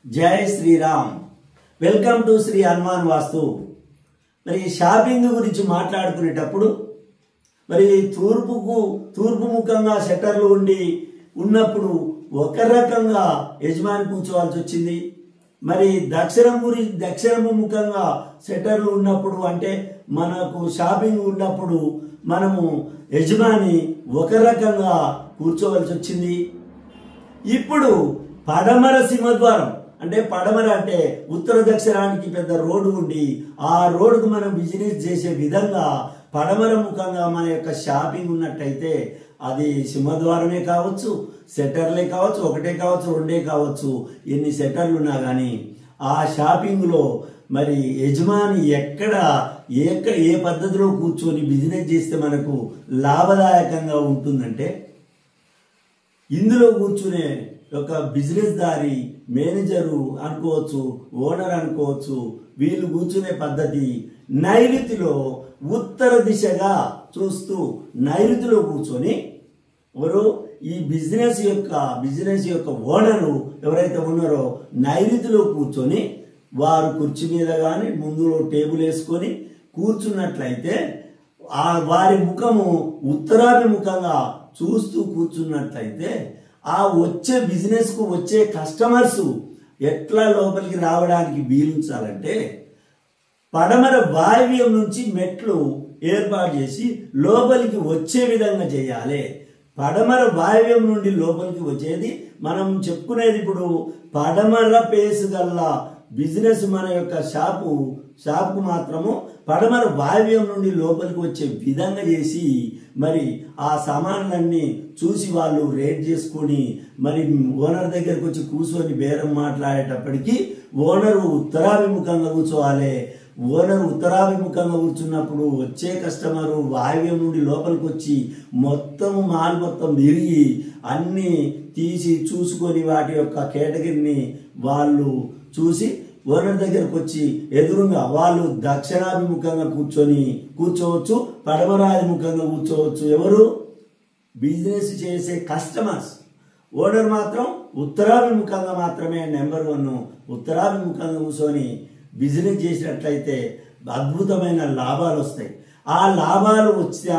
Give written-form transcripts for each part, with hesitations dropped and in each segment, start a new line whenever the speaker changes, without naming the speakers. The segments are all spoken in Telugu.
जय श्रीराम वेलकम टू श्री हनुमान वास्तु మరి షాపింగ్ గురించి మాట్లాడుకునేటప్పుడు మరి తూర్పు ముఖంగా షట్టర్లు ఉన్నప్పుడు ఒక రకంగా యజమాని కూర్చోవాల్సి వచ్చింది। మరి దక్షిణము ముఖంగా షట్టర్లు ఉన్నప్పుడు అంటే మనకు షాపింగ్ ఉన్నప్పుడు మనము యజమాని ఒక రకంగా కూర్చోవాల్సి వచ్చింది। ఇప్పుడు పడమర సింహద్వారం అంటే పడమర అంటే ఉత్తర దక్షిణానికి పెద్ద రోడ్డు ఉండి ఆ రోడ్డుకు మనం బిజినెస్ చేసే విధంగా పడమర ముఖంగా మన యొక్క షాపింగ్ ఉన్నట్టయితే అది సింహద్వారమే కావచ్చు, సెటర్లే కావచ్చు, ఒకటే కావచ్చు, రెండే కావచ్చు, ఎన్ని సెటర్లు ఉన్నా కానీ ఆ షాపింగ్ లో మరి యజమాని ఏ పద్ధతిలో కూర్చొని బిజినెస్ చేస్తే మనకు లాభదాయకంగా ఉంటుందంటే ఇందులో కూర్చునే ఒక బిజినెస్ దారి మేనేజరు అనుకోవచ్చు, ఓనర్ అనుకోవచ్చు, వీళ్ళు కూర్చునే పద్ధతి నైరుతిలో ఉత్తర దిశగా చూస్తూ నైరుతిలో కూర్చొని ఎవరు ఈ బిజినెస్ యొక్క ఓనరు ఎవరైతే ఉన్నారో నైరుతిలో కూర్చొని వారు కుర్చీ మీద కానీ ముందులో టేబుల్ వేసుకొని కూర్చున్నట్లయితే వారి ముఖము ఉత్తరాభిముఖంగా చూస్తూ కూర్చున్నట్లయితే ఆ వచ్చే బిజినెస్ కు వచ్చే కస్టమర్స్ ఎట్లా లోపలికి రావడానికి వీలుంచాలంటే పడమర వాయువ్యం నుంచి మెట్లు ఏర్పాటు చేసి లోపలికి వచ్చే విధంగా చేయాలి। పడమర వాయువ్యం నుండి లోపలికి వచ్చేది మనం చెప్పుకునేది ఇప్పుడు పడమర పేసు గల్ల బిజినెస్ మన యొక్క షాపుకు మాత్రము పడమర వాయువ్యం నుండి లోపలికి వచ్చే విధంగా చేసి మరి ఆ సామాన్లన్నీ చూసి వాళ్ళు రేట్ చేసుకొని మరి ఓనర్ దగ్గరకు వచ్చి కూర్చొని బేరం మాట్లాడేటప్పటికి ఓనరు ఉత్తరాభిముఖంగా కూర్చోవాలి। ఓనర్ ఉత్తరాభిముఖంగా కూర్చున్నప్పుడు వచ్చే కస్టమరు వాయువ్యం నుండి లోపలికి వచ్చి మాల్ మొత్తం తిరిగి అన్ని తీసి చూసుకొని వాటి యొక్క కేటగిరీని వాళ్ళు చూసి ఓనర్ దగ్గరకు వచ్చి ఎదురుగా వాళ్ళు దక్షిణాభిముఖంగా కూర్చోవచ్చు, పడమరాభిముఖంగా కూర్చోవచ్చు। ఎవరు బిజినెస్ చేసే కస్టమర్స్। ఓనర్ మాత్రం ఉత్తరాభిముఖంగా మాత్రమే నెంబర్ 1 ఉత్తరాభిముఖంగా కూర్చొని బిజినెస్ చేసినట్లయితే అద్భుతమైన లాభాలు వస్తాయి। ఆ లాభాలు వచ్చినా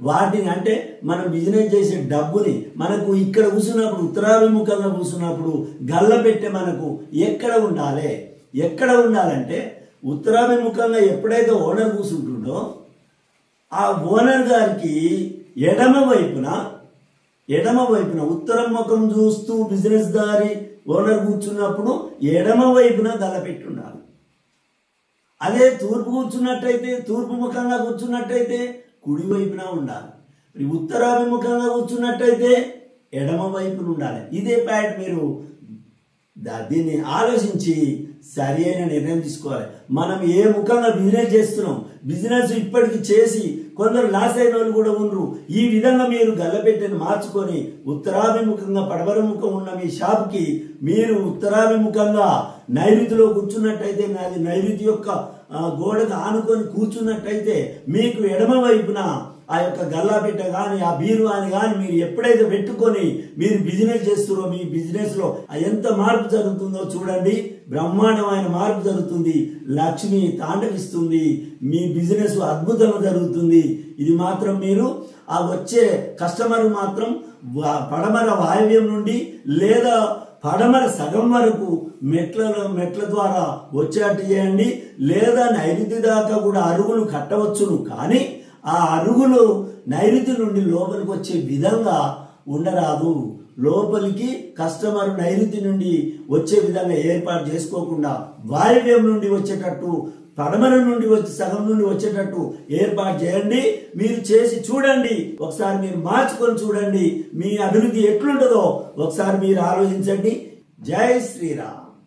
వాటిని అంటే మనం బిజినెస్ చేసే డబ్బుని మనకు ఇక్కడ కూర్చున్నప్పుడు ఉత్తరాభిముఖంగా కూర్చున్నప్పుడు గల్ల పెట్టే మనకు ఎక్కడ ఉండాలంటే ఉత్తరాభిముఖంగా ఎప్పుడైతే ఓనర్ కూర్చుంటుండో ఆ ఓనర్ గారికి ఎడమ వైపున ఉత్తరం ముఖం చూస్తూ బిజినెస్ దారి ఓనర్ కూర్చున్నప్పుడు ఎడమ వైపున గల్ల పెట్టి ఉండాలి। అదే తూర్పు ముఖంగా కూర్చున్నట్టయితే కుడి వైపున ఉండాలి। ఉత్తరాభిముఖంగా కూర్చున్నట్టయితే ఎడమ వైపున ఉండాలి। ఇదే పాయింట్ మీరు దీన్ని ఆలోచించి సరి అయిన నిర్ణయం తీసుకోవాలి। మనం ఏ ముఖంగా బిజినెస్ చేస్తున్నాం, బిజినెస్ ఇప్పటికి చేసి కొందరు లాస్ అయిన వాళ్ళు కూడా ఉన్నారు। ఈ విధంగా మీరు గల్లపెట్టెని మార్చుకొని ఉత్తరాభిముఖంగా పడమరముఖం ఉన్న మీ షాప్కి మీరు ఉత్తరాభిముఖంగా నైరుతిలో కూర్చున్నట్టయితే నైరుతి యొక్క గోడకు ఆనుకొని కూర్చున్నట్టయితే మీకు ఎడమ వైపున ఆ యొక్క గల్లాపెట్ట కానీ ఆ బీరు అని కానీ మీరు ఎప్పుడైతే పెట్టుకొని మీరు బిజినెస్ చేస్తారో మీ బిజినెస్ లో ఎంత మార్పు జరుగుతుందో చూడండి। బ్రహ్మాండమైన మార్పు జరుగుతుంది, లక్ష్మి తాండవిస్తుంది, మీ బిజినెస్ అద్భుతంగా జరుగుతుంది। ఇది మాత్రం మీరు ఆ వచ్చే కస్టమర్ మాత్రం పడమర వాయువ్యం నుండి లేదా పడమర సగం వరకు మెట్ల ద్వారా వచ్చేట్టు చేయండి, లేదా నైరుతి దాకా కూడా అరుగులు కట్టవచ్చును, కానీ ఆ అరుగులు నైరుతి నుండి లోపలికి వచ్చే విధంగా ఉండరాదు। లోపలికి కస్టమర్ నైరుతి నుండి వచ్చే విధంగా ఏర్పాటు చేసుకోకుండా వాయువ్యం నుండి వచ్చేటట్టు పడమర నుండి సగం నుండి వచ్చేటట్టు ఏర్పాటు చేయండి। మీరు చేసి చూడండి, ఒకసారి మీరు మార్చుకొని చూడండి, మీ అభివృద్ధి ఎట్లుంటుందో ఒకసారి మీరు ఆలోచించండి। జై శ్రీరామ్।